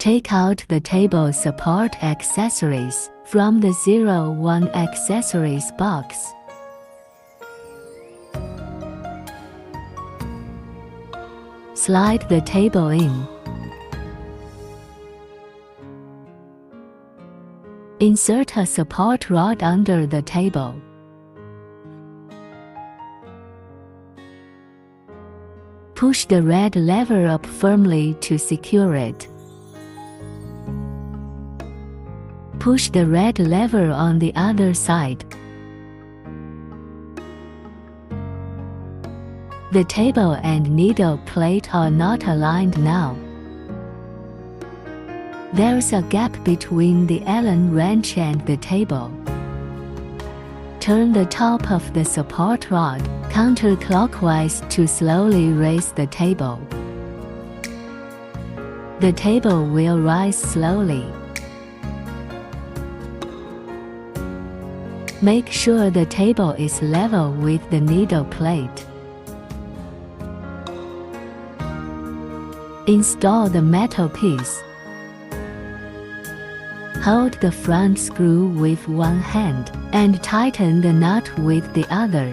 Take out the table support accessories from the 01 accessories box. Slide the table in. Insert a support rod under the table. Push the red lever up firmly to secure it. Push the red lever on the other side. The table and needle plate are not aligned now. There's a gap between the Allen wrench and the table. Turn the top of the support rod counterclockwise to slowly raise the table. The table will rise slowly. Make sure the table is level with the needle plate. Install the metal piece. Hold the front screw with one hand and tighten the nut with the other.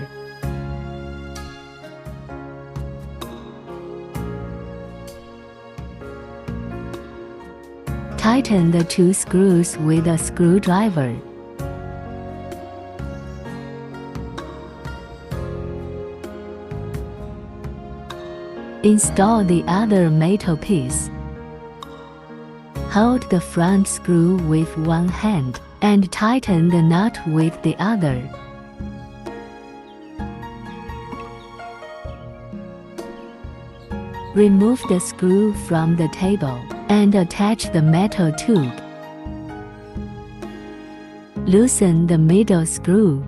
Tighten the two screws with a screwdriver. Install the other metal piece. Hold the front screw with one hand and tighten the nut with the other. Remove the screw from the table and attach the metal tube. Loosen the middle screw.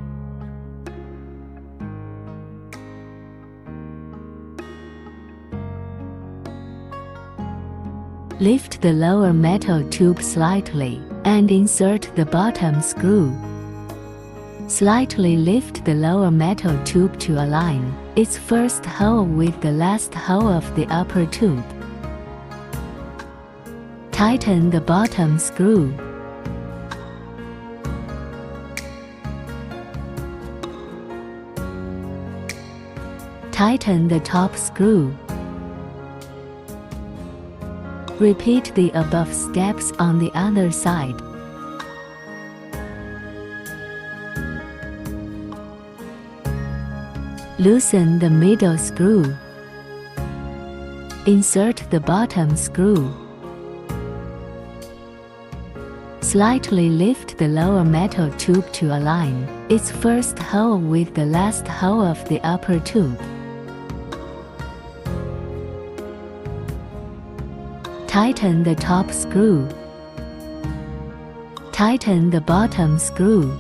Lift the lower metal tube slightly and insert the bottom screw. Slightly lift the lower metal tube to align its first hole with the last hole of the upper tube. Tighten the bottom screw. Tighten the top screw. Repeat the above steps on the other side. Loosen the middle screw. Insert the bottom screw. Slightly lift the lower metal tube to align its first hole with the last hole of the upper tube. Tighten the top screw. Tighten the bottom screw.